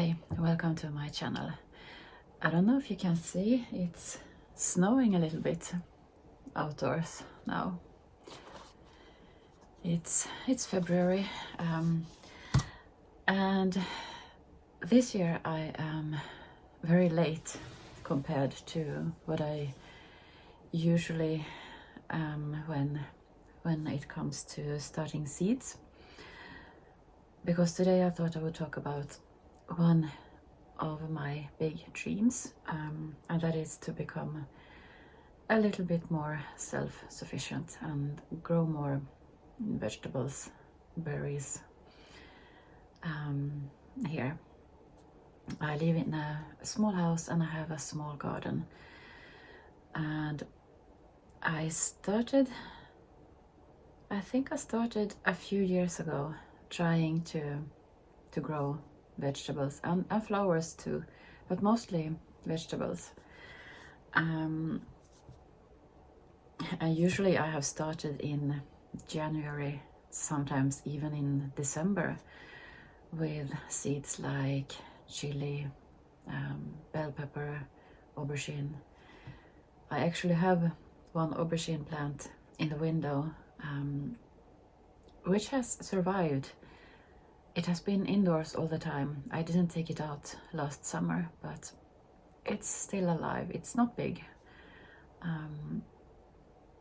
Hi, welcome to my channel. I don't know if you can see, it's snowing a little bit outdoors now. It's February, and this year I am very late compared to what I usually am when it comes to starting seeds. Because today I thought I would talk about one of my big dreams, and that is to become a little bit more self-sufficient and grow more vegetables, berries. Here I live in a small house and I have a small garden, and I think I started a few years ago trying to grow vegetables and flowers too, but mostly vegetables. And usually I have started in January, sometimes even in December, with seeds like chili, bell pepper, aubergine. I actually have one aubergine plant in the window, which has survived. It has been indoors all the time. I didn't take it out last summer, but it's still alive. It's not big.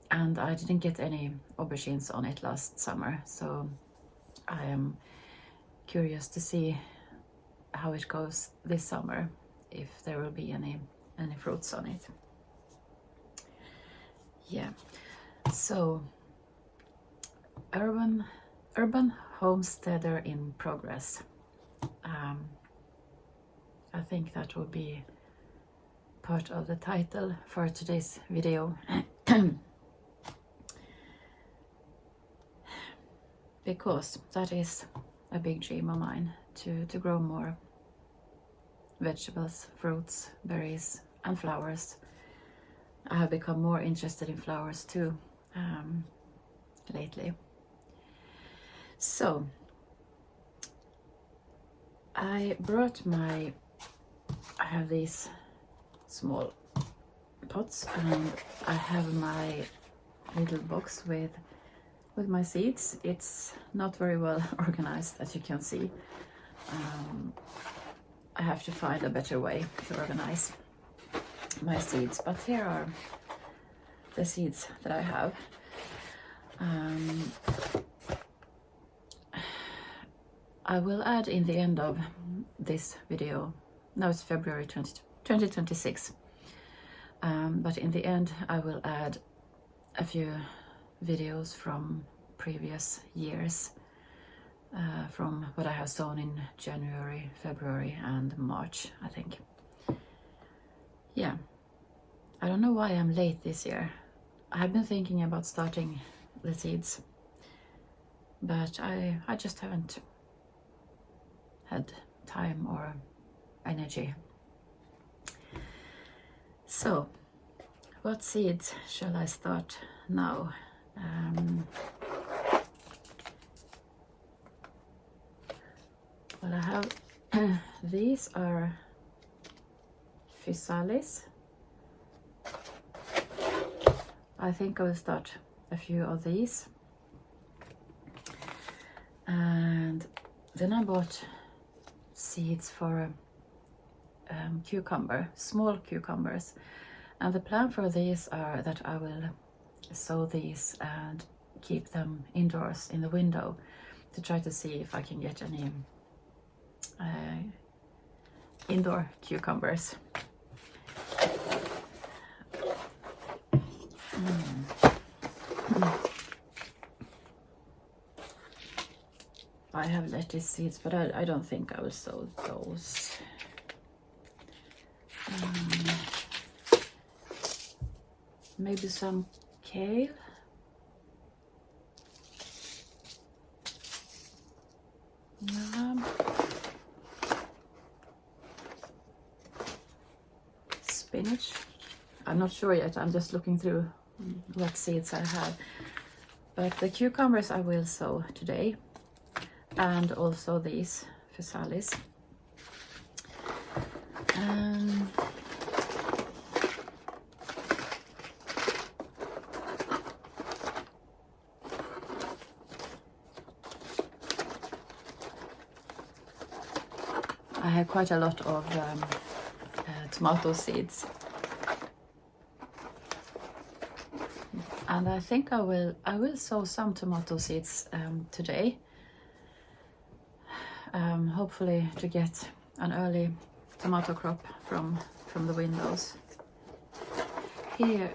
And I didn't get any aubergines on it last summer, so I am curious to see how it goes this summer, if there will be any fruits on it. Yeah, so urban homesteader in progress. I think that will be part of the title for today's video. Because that is a big dream of mine, to grow more vegetables, fruits, berries and flowers. I have become more interested in flowers too lately. So I have these small pots, and I have my little box with my seeds. It's not very well organized, as you can see. I have to find a better way to organize my seeds, but here are the seeds that I have. I will add in the end of this video, now it's February 2026, but in the end I will add a few videos from previous years, from what I have sown in January, February and March, I think. Yeah, I don't know why I'm late this year. I have been thinking about starting the seeds, but I just haven't had time or energy. So what seeds shall I start now? Well, I have these are physalis. I think I will start a few of these, and then I bought seeds for cucumber, small cucumbers, and the plan for these are that I will sow these and keep them indoors in the window to try to see if I can get any indoor cucumbers. I have lettuce seeds, but I don't think I will sow those. Maybe some kale. Yeah. Spinach. I'm not sure yet. I'm just looking through what seeds I have. But the cucumbers I will sow today, and also these physalis. I have quite a lot of tomato seeds, and I think I will sow some tomato seeds today, hopefully to get an early tomato crop from the windows. Here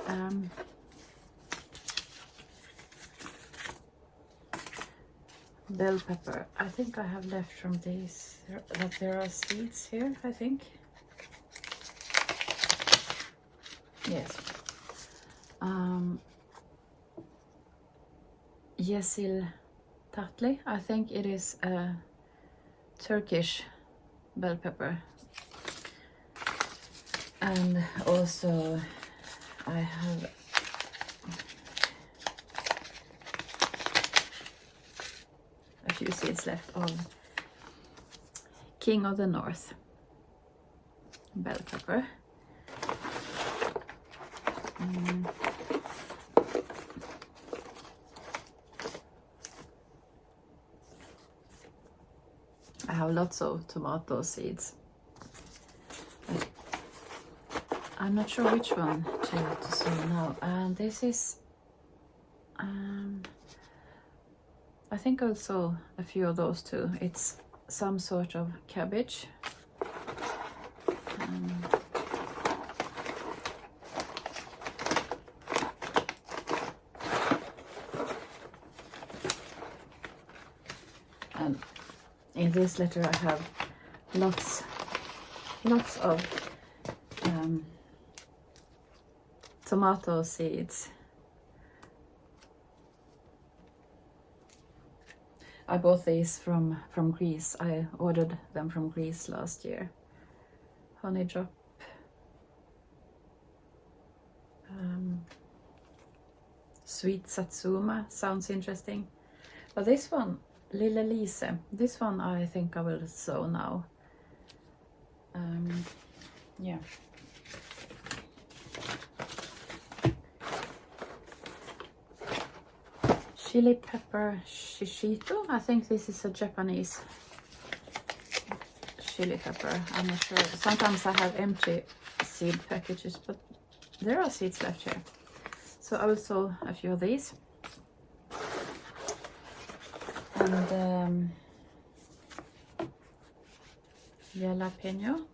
bell pepper. I think I have left from these, that there are seeds here, I think. Yes. Yeşil tatlı. I think it is a Turkish bell pepper. And also I have a few seeds left of King of the North bell pepper. I have lots of tomato seeds. I'm not sure which one to sow now. And this is, I think I'll sow a few of those too. It's some sort of cabbage. And in this letter I have lots of tomato seeds. I bought these from Greece. I ordered them from Greece last year. Honey drop. Sweet satsuma sounds interesting. But this one, Lille Lise, this one I think I will sow now. Yeah. Chili pepper shishito. I think this is a Japanese chili pepper. I'm not sure. Sometimes I have empty seed packages, but there are seeds left here. So I will sow a few of these. And jalapeno.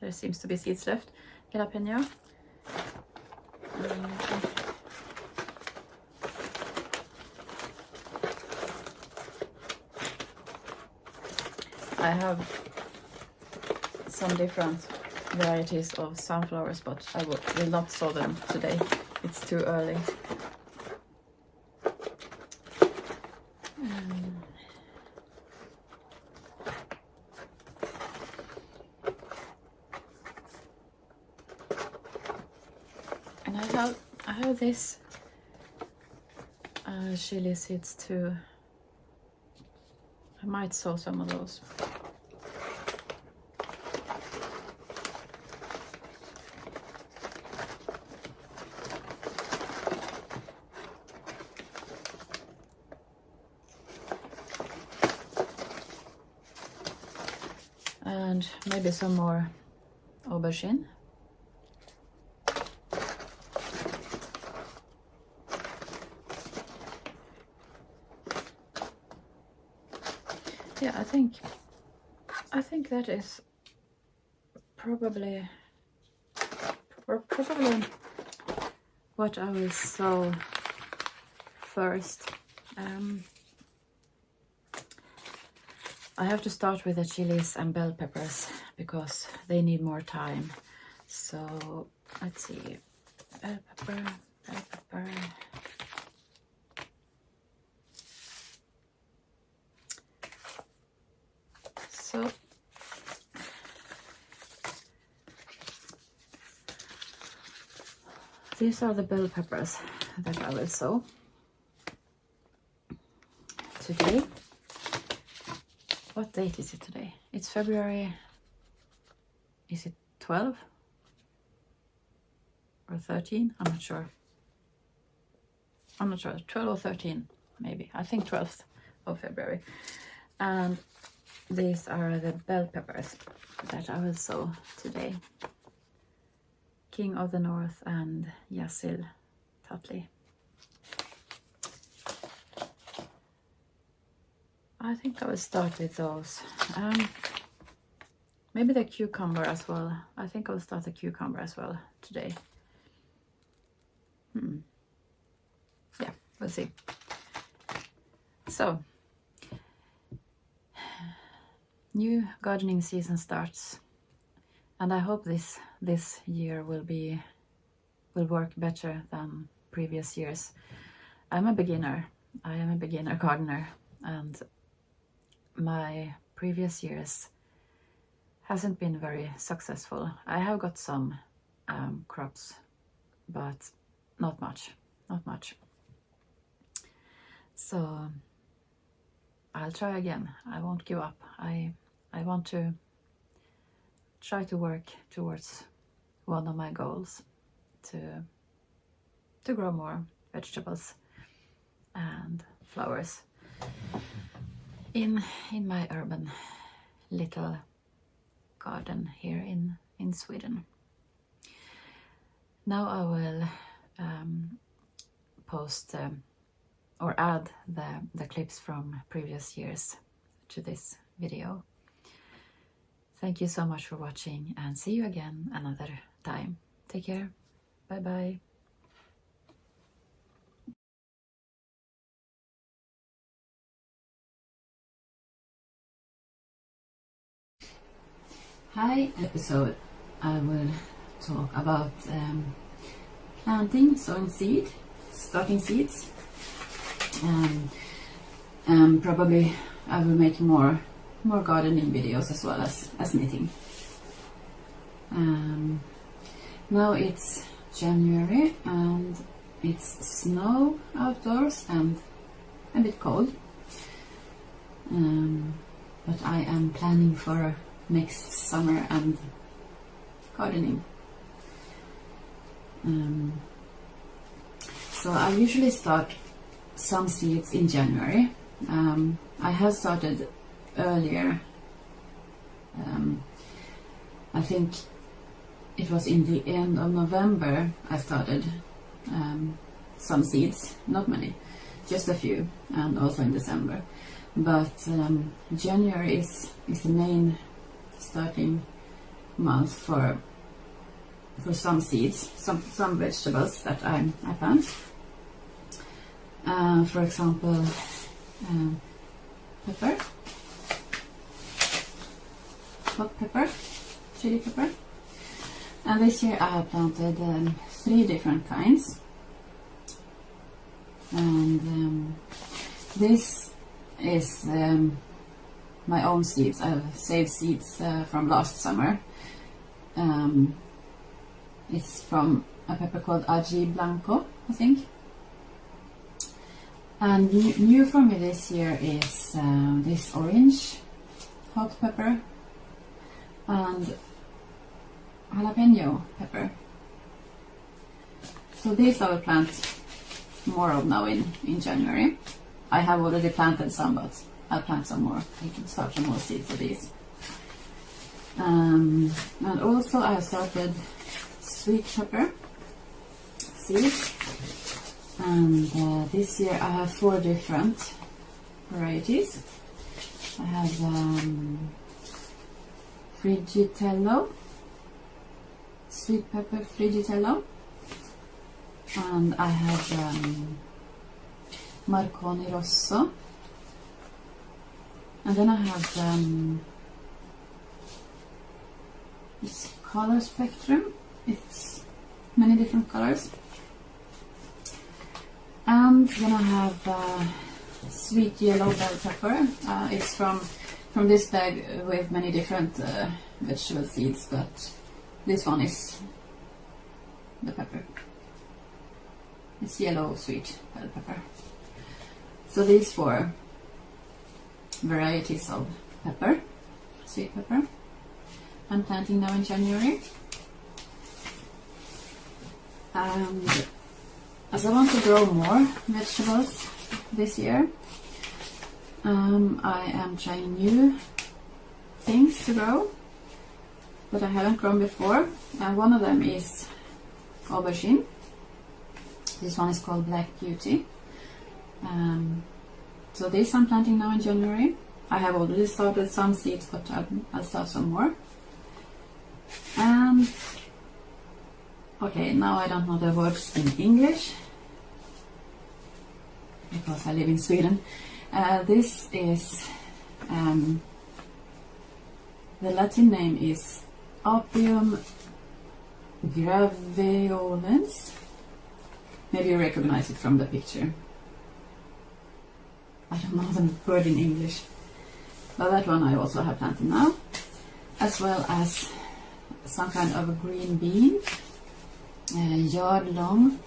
There seems to be seeds left. Jalapeno. I have some different varieties of sunflowers, but I will not sow them today. It's too early. And I have this chili seeds too. I might sow some of those. And maybe some more aubergine. Yeah, I think that is probably what I will sow first. I have to start with the chilies and bell peppers because they need more time. So let's see, bell pepper. So these are the bell peppers that I will sow today. What date is it today? It's February, is it 12 or 13, I'm not sure. 12 or 13 maybe. I think 12th of February. And these are the bell peppers that I will sow today. King of the North and Yasil Tatli. I think I will start with those. Maybe the cucumber as well. I think I'll start the cucumber as well today. Yeah, we'll see. So, new gardening season starts, and I hope this year will work better than previous years. I'm a beginner. I am a beginner gardener, and my previous years hasn't been very successful. I have got some crops, but not much. So I'll try again. I won't give up. I want to try to work towards one of my goals, to grow more vegetables and flowers in my urban little garden here in Sweden. Now I will post or add the clips from previous years to this video. Thank you so much for watching, and see you again another time. Take care. Bye bye. Hi, episode. I will talk about planting, sowing seed, starting seeds. Probably I will make more gardening videos as well as knitting. Now it's January and it's snow outdoors and a bit cold. But I am planning for next summer and gardening. So I usually start some seeds in January. I have started earlier. I think it was in the end of November I started some seeds, not many, just a few, and also in December. But January is the main starting month for some seeds, some vegetables that I plant. For example, pepper, hot pepper, chili pepper. And this year I have planted 3 different kinds. And this is my own seeds. I've saved seeds from last summer. It's from a pepper called Aji Blanco, I think. And new for me this year is this orange hot pepper and jalapeno pepper. So these I will plant more of now in January. I have already planted some, but I'll plant some more. I can start some more seeds of these. And also I have started sweet pepper seeds. And this year I have 4 different varieties. I have Frigitello, sweet pepper Frigitello, and I have Marconi Rosso, and then I have this color spectrum. It's many different colors. And then I have sweet yellow bell pepper. It's from this bag with many different vegetable seeds, but this one is the pepper. It's yellow sweet bell pepper. So these 4 varieties of pepper, sweet pepper. I'm planting now in January. And as I want to grow more vegetables this year, I am trying new things to grow that I haven't grown before, and one of them is aubergine. This one is called Black Beauty. So this I'm planting now in January. I have already started some seeds, but I'll start some more. And okay, now I don't know the words in English because I live in Sweden. This is the Latin name is Opium graveolens. Maybe you recognize it from the picture. I don't know the word in English, but that one I also have planted now, as well as some kind of a green bean, yard long.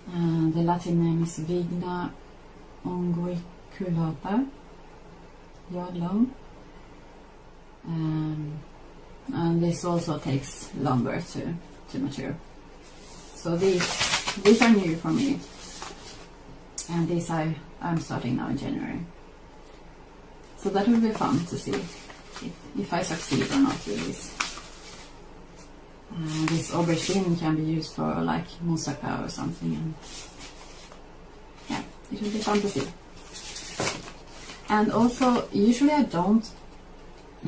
The Latin name is Vigna unguiculata, yard long. And this also takes longer to mature. So these are new for me, and these I'm starting now in January. So that will be fun to see if I succeed or not with this. This aubergine can be used for like moussaka or something, and yeah, it will be fun to see. And also, usually I don't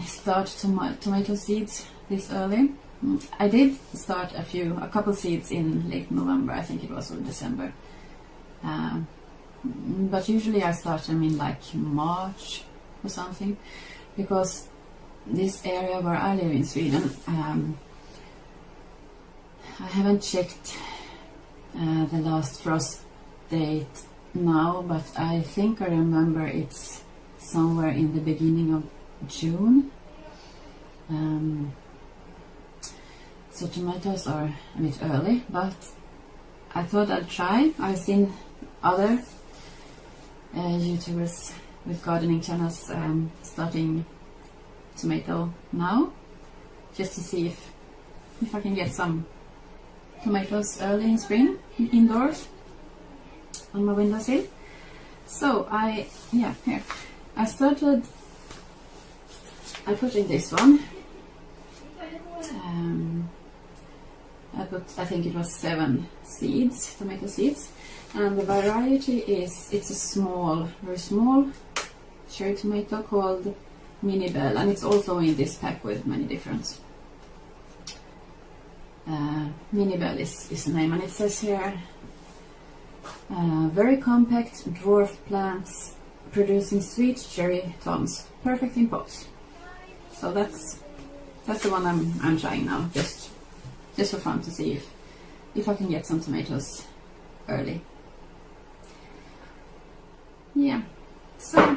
start tomato seeds this early. I did start a couple seeds in late November, I think it was, or December. But usually I start them in like March or something, because this area where I live in Sweden, I haven't checked the last frost date now, but I think I remember it's somewhere in the beginning of June. So tomatoes are a bit early, but I thought I'd try. I've seen other YouTubers with gardening channels starting tomato now, just to see if I can get some tomatoes early in spring indoors on my windowsill. So I put in this one. I think it was 7 seeds, tomato seeds, and the variety is, it's a very small cherry tomato called Mini Bell, and it's also in this pack with many different. Mini Bell is the name, and it says here very compact dwarf plants producing sweet cherry toms, perfect in pots. So that's the one I'm trying now, just for fun, to see if I can get some tomatoes early. Yeah, so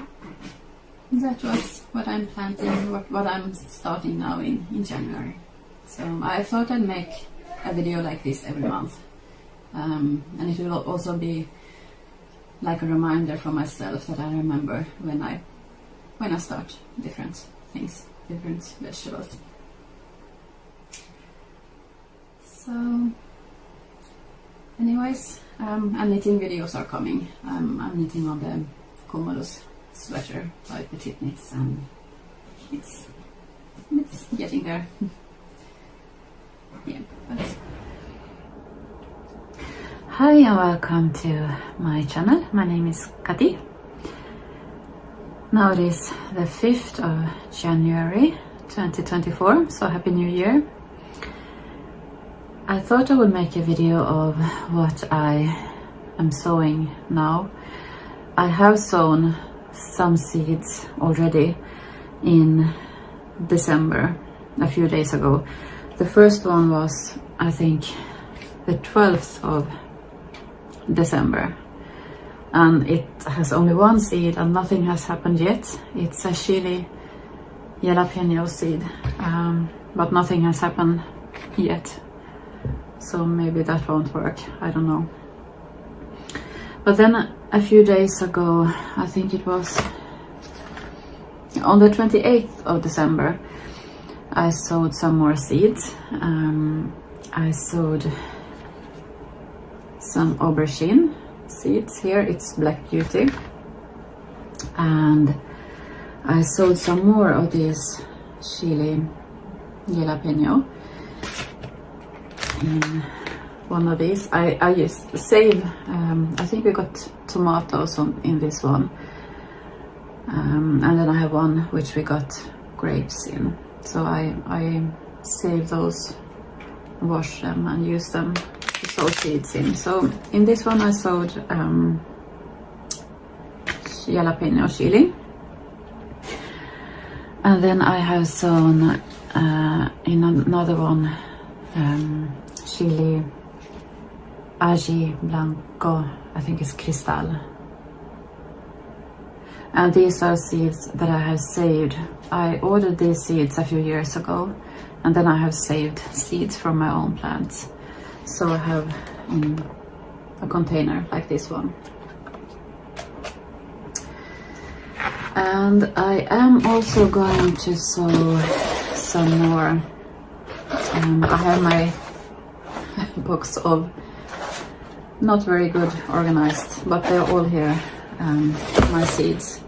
that was what I'm planting, what I'm starting now in January. So I thought I'd make a video like this every month, and it will also be like a reminder for myself that I remember when I start different things, different vegetables. So anyways, and knitting videos are coming. I'm knitting on the Cumulus sweater by Petite Knits, and it's getting there. Yeah, but... Hi and welcome to my channel. My name is Kati. Now it is the 5th of January 2024, so Happy New Year. I thought I would make a video of what I am sowing now. I have sown some seeds already in December, a few days ago. The first one was, I think, the 12th of December, and it has only one seed and nothing has happened yet. It's a chili jalapeno seed, but nothing has happened yet, so maybe that won't work, I don't know. But then a few days ago, I think it was on the 28th of December, I sowed some more seeds. I sowed some aubergine seeds here. It's Black Beauty. And I sowed some more of this chili jalapeno in one of these. I just save, I think we got tomatoes in this one. And then I have one which we got grapes in. So I save those, wash them and use them to sow seeds in. So in this one I sowed jalapeno chili. And then I have sown in another one chili ají blanco, I think it's cristal. And these are seeds that I have saved. I ordered these seeds a few years ago, and then I have saved seeds from my own plants. So I have in a container like this one. And I am also going to sow some more. I have my box of not very good organized, but they're all here, my seeds.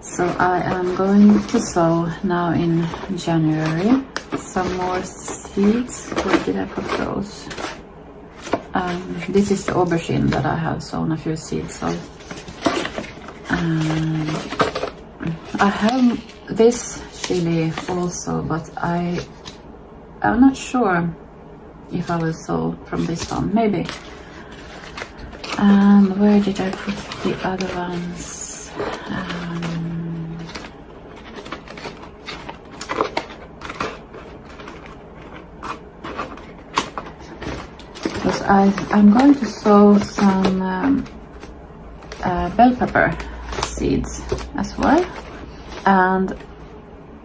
So I am going to sow now in January some more seeds. Where did I put those? This is the aubergine that I have sown a few seeds of. I have this chili also, but I'm not sure if I will sow from this one, maybe. And where did I put the other ones? Because I'm going to sow some bell pepper seeds as well, and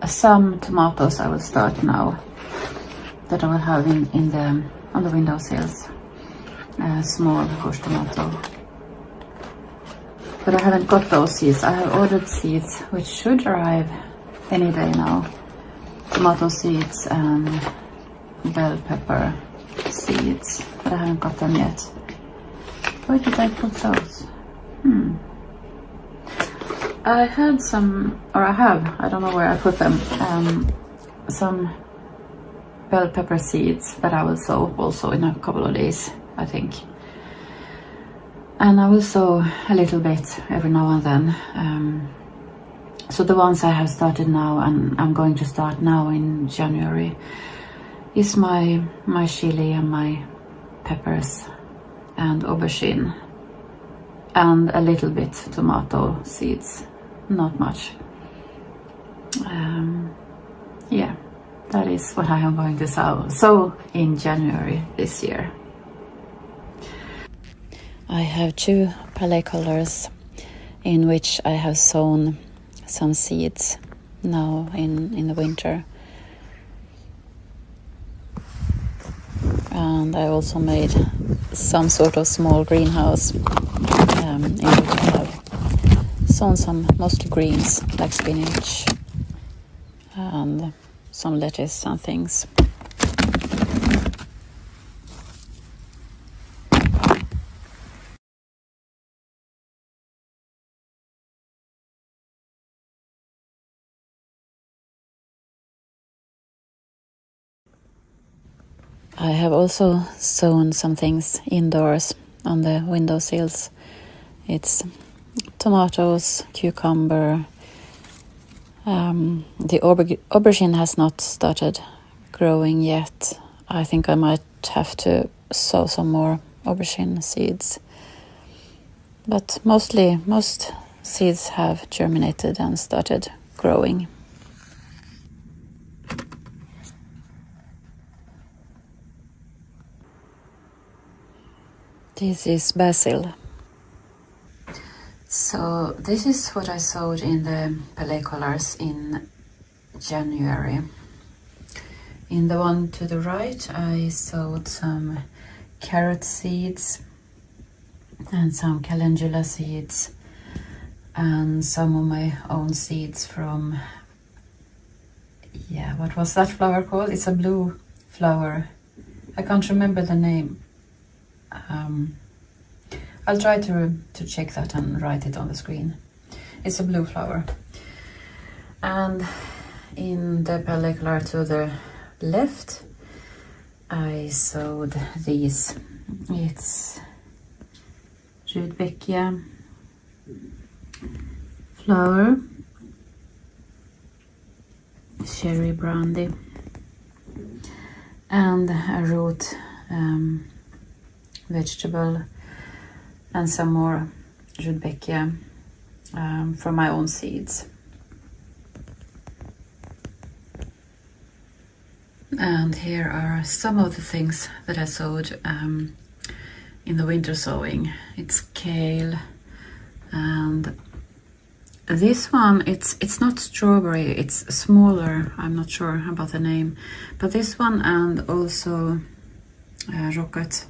some tomatoes I will start now that I will have on the windowsills. Small bush tomato, but I haven't got those seeds. I have ordered seeds which should arrive any day now. Tomato seeds and bell pepper seeds, but I haven't got them yet. Where did I put those? I had some, or I don't know where I put them, some bell pepper seeds that I will sow also in a couple of days, I think. And I will sow a little bit every now and then. So the ones I have started now, and I'm going to start now in January, is my chili and my peppers and aubergine, and a little bit tomato seeds, not much. Yeah, that is what I am going to sow in January this year. I have 2 palette colors in which I have sown some seeds now in the winter. And I also made some sort of small greenhouse in which I have sown some mostly greens like spinach and some lettuce and things. I have also sown some things indoors on the windowsills. It's tomatoes, cucumber. The aubergine has not started growing yet. I think I might have to sow some more aubergine seeds. But most seeds have germinated and started growing. This is basil. So this is what I sowed in the palette colors in January. In the one to the right, I sowed some carrot seeds and some calendula seeds and some of my own seeds from yeah, what was that flower called? It's a blue flower. I can't remember the name. I'll try to check that and write it on the screen. It's a blue flower. And in the pellicular to the left, I sowed these. It's Rudbeckia flower, cherry brandy, and a root vegetable, and some more Rudbeckia from my own seeds. And here are some of the things that I sowed in the winter sowing. It's kale, and this one, it's not strawberry, it's smaller. I'm not sure about the name, but this one and also rocket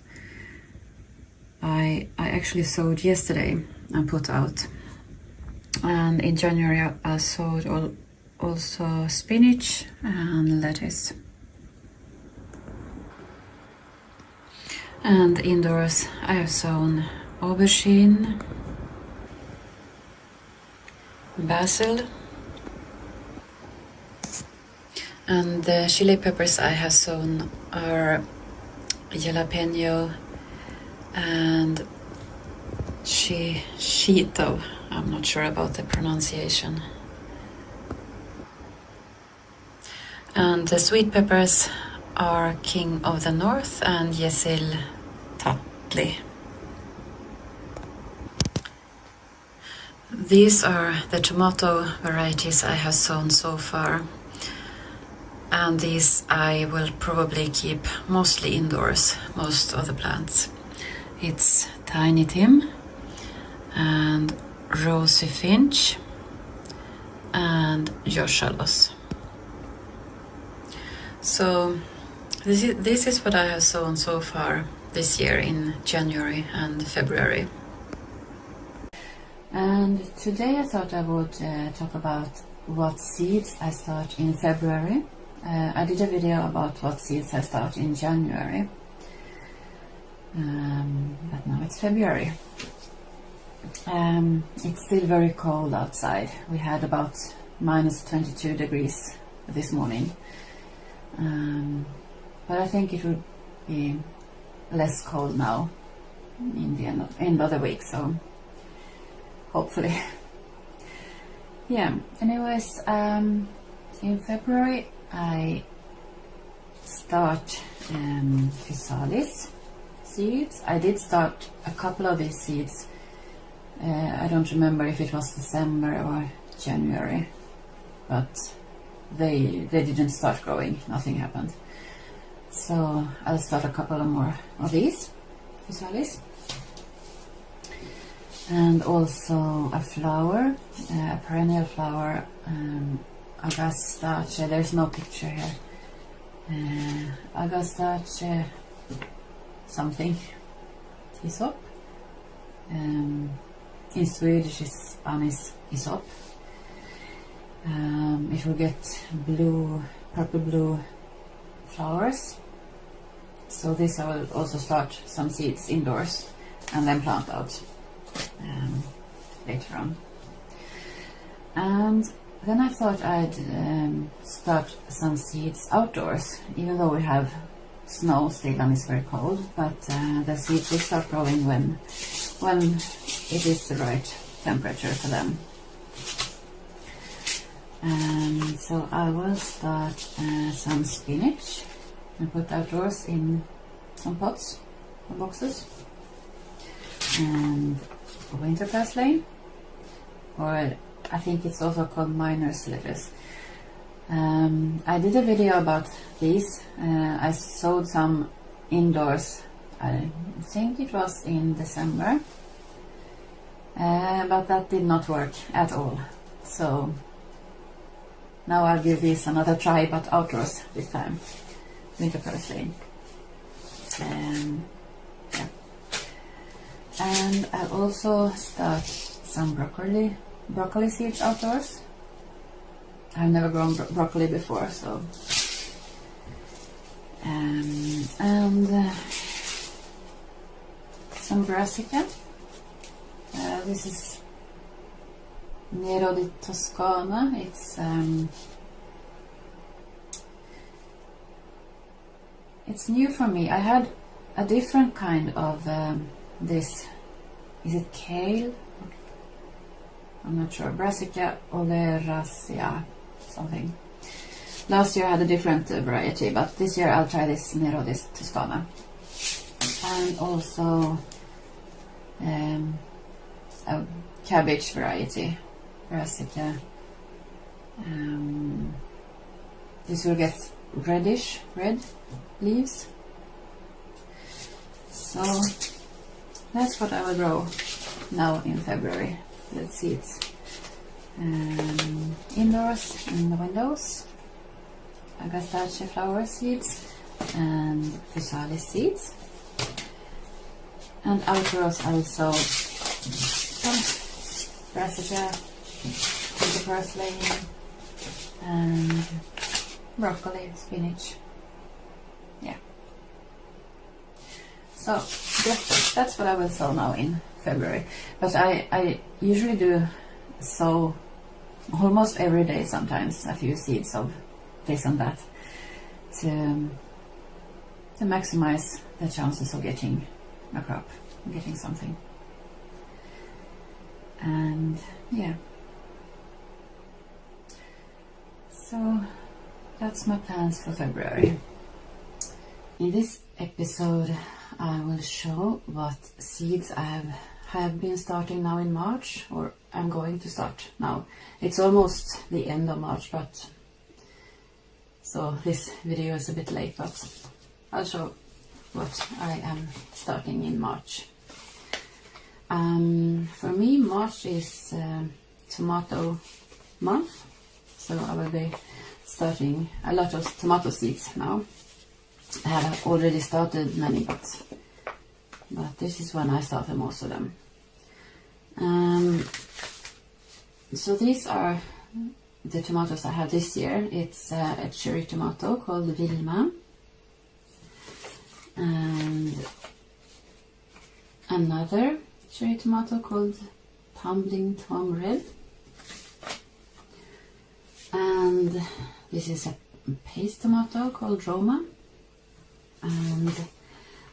I actually sowed yesterday and put out. And in January I sowed also spinach and lettuce. And indoors I have sown aubergine, basil, and the chili peppers I have sown are jalapeno and shito. I'm not sure about the pronunciation. And the sweet peppers are King of the North and Yesil Tatli. These are the tomato varieties I have sown so far, and these I will probably keep mostly indoors, most of the plants. It's Tiny Tim and Rosy Finch and Joshalos. So this is what I have sown so far this year in January and February. And today I thought I would talk about what seeds I start in February. I did a video about what seeds I start in January, but now it's February. It's still very cold outside. We had about minus 22 degrees this morning, but I think it will be less cold now in the end of the week, so hopefully. Yeah, anyways, in February I start physalis seeds. I did start a couple of these seeds. I don't remember if it was December or January, but they didn't start growing, nothing happened. So I'll start a couple of more of these physalis. And also a flower, a perennial flower, Agastache. There's no picture here. Agastache something. Isop. In Swedish it's Anis Isop. It will get purple blue flowers. So this I will also start some seeds indoors and then plant out later on. And then I thought I'd start some seeds outdoors, even though we have snow still and it's very cold, but the seeds will start growing when it is the right temperature for them. So I will start some spinach and put outdoors in some pots or boxes, and winter parsley, or I think it's also called miner's lettuce. I did a video about these. I sowed some indoors, I think it was in December, but that did not work at all. So now I'll give these another try, but outdoors this time. Winter parsley. Yeah. And I'll also start some broccoli seeds outdoors. I've never grown broccoli before, so and some brassica. This is Nero di Toscana. It's new for me. I had a different kind of this. Is it kale? I'm not sure. Brassica oleracea, something. Last year I had a different variety, but this year I'll try this Nero di Toscana. And also a cabbage variety, Brassica. This will get red leaves. So that's what I will grow now in February. The seeds indoors in the windows. Agastache flower seeds and physalis seeds. And outdoors I will sow some brassica, winter parsley, and broccoli, spinach. Yeah. So that's what I will sow now in February. But I usually do sow almost every day, sometimes a few seeds of this and that, to maximize the chances of getting a crop, getting something. And yeah, so that's my plans for February. In this episode I will show what seeds I have been starting now in March, or I'm going to start now. It's almost the end of March, but so this video is a bit late, but I'll show what I am starting in March. For me, March is tomato month, so I will be starting a lot of tomato seeds now. I have already started many, but this is when I started most of them. So these are the tomatoes I have this year. It's a cherry tomato called Vilma, and another cherry tomato called Tumbling Tom Red, and this is a paste tomato called Roma. And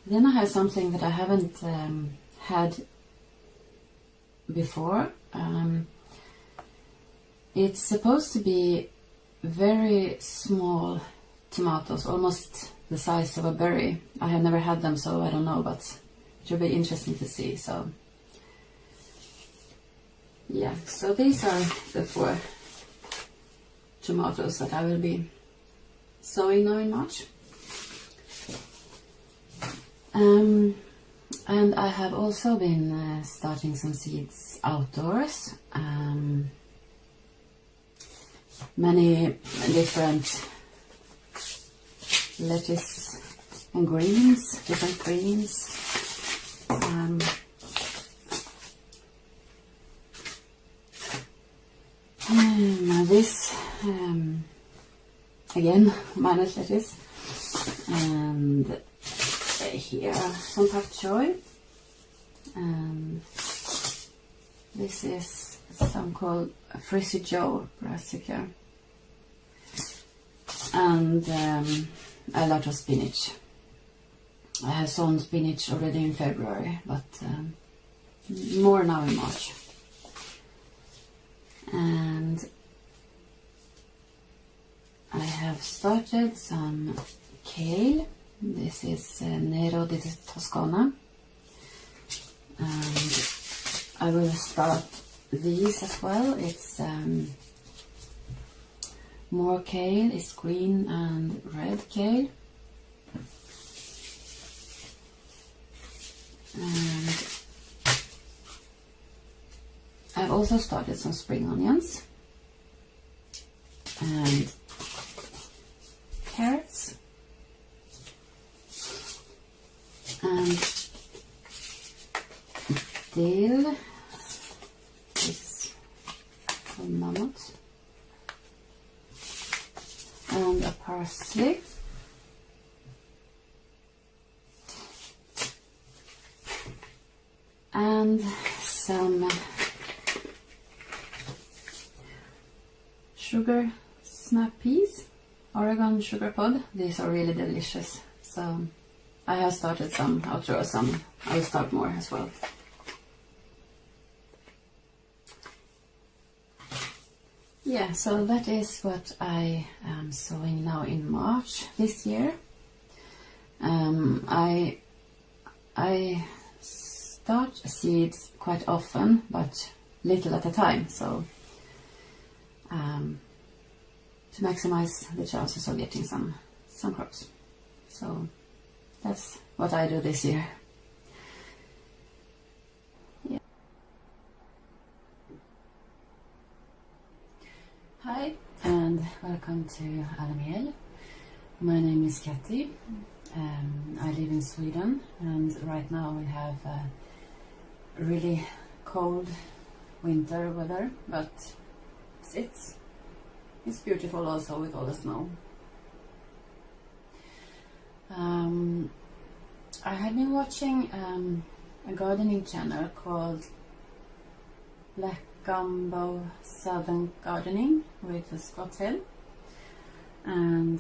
then I have something that I haven't had before. It's supposed to be very small tomatoes, almost the size of a berry. I have never had them, so I don't know, but it will be interesting to see. So yeah, so these are the 4 tomatoes that I will be sowing now in March. And I have also been starting some seeds outdoors. Many different lettuce and greens, different greens. This again, minus lettuce, and here some pak choy, and this is some called Frizzy Joe brassica, and a lot of spinach. I have sown spinach already in February, but more now in March. And I have started some kale. This is Nero di Toscana, and I will start these as well. It's more kale. It's green and red kale, and I've also started some spring onions and carrots and dill. This is called mammoth. and a parsley. And some sugar snap peas, Oregon sugar pod. These are really delicious. So I have started some, I'll throw some, I'll start more as well. Yeah, so that is what I am sowing now in March this year. I start seeds quite often, but little at a time, so to maximize the chances of getting some crops. So that's what I do this year. Yeah. Hi and welcome to Alamiel. My name is Katty. I live in Sweden, and right now we have really cold winter weather, but it's beautiful also with all the snow. I have been watching a gardening channel called Black Gumbo Southern Gardening with Scott Hill, and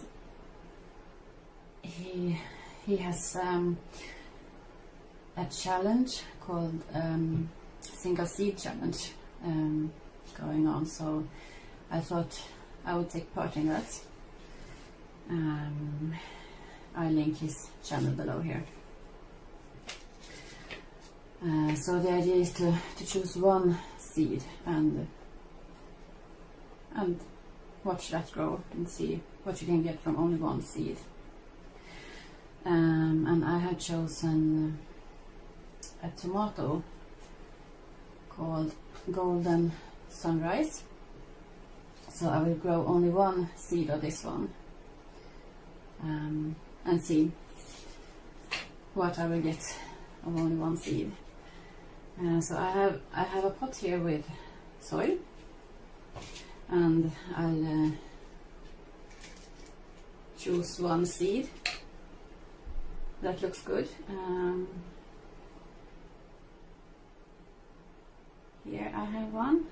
he has a challenge called single seed challenge going on, so I thought I would take part in that. I'll link his channel below here. So the idea is to choose one seed and watch that grow and see what you can get from only one seed. And I have chosen a tomato called Golden Sunrise. So I will grow only one seed of this one and see what I will get of only one seed. So I have a pot here with soil, and I'll choose one seed that looks good. Here I have one.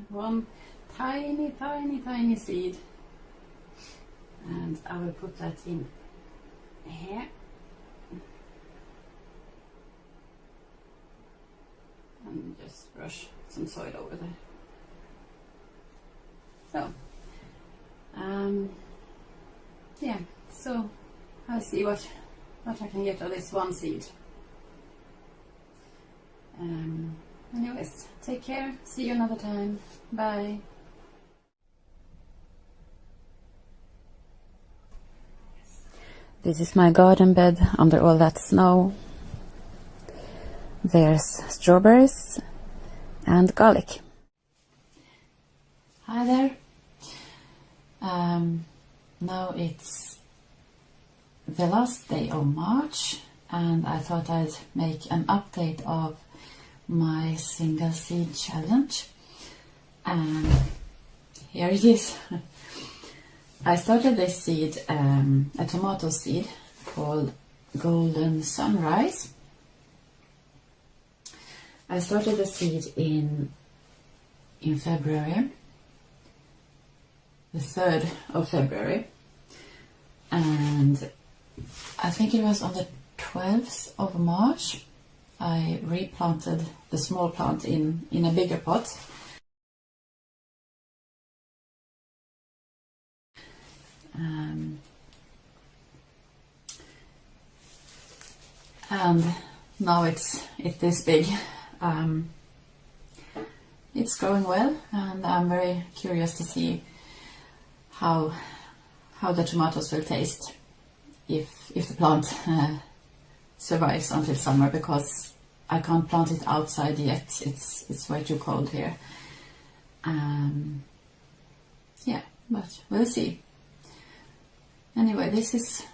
One tiny seed, and I will put that in here. And just brush some soil over there. So yeah, so I'll see what I can get of this one seed. Anyways, take care, see you another time, bye. This is my garden bed under all that snow. There's strawberries and garlic. Hi there. Now it's the last day of March, and I thought I'd make an update of my single seed challenge, and here it is. I started this seed, a tomato seed called Golden Sunrise. I started the seed in February, the 3rd of February, and I think it was on the 12th of March I replanted the small plant in a bigger pot. And now it's this big. It's growing well, and I'm very curious to see how the tomatoes will taste if the plant survives until summer, because I can't plant it outside yet. It's way too cold here. Yeah, but we'll see. Anyway, this is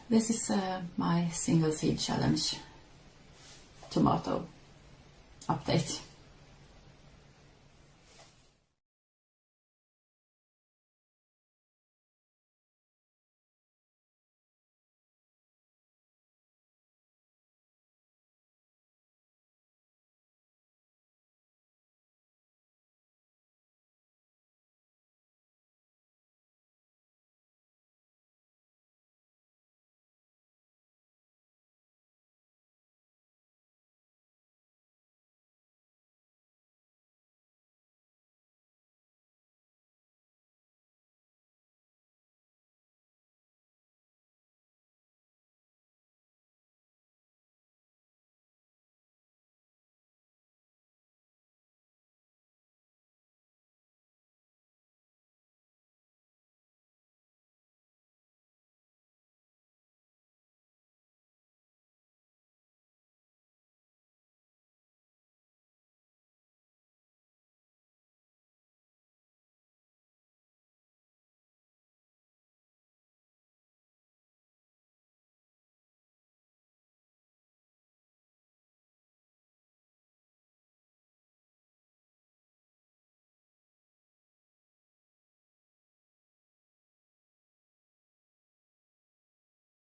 my single seed challenge tomato update.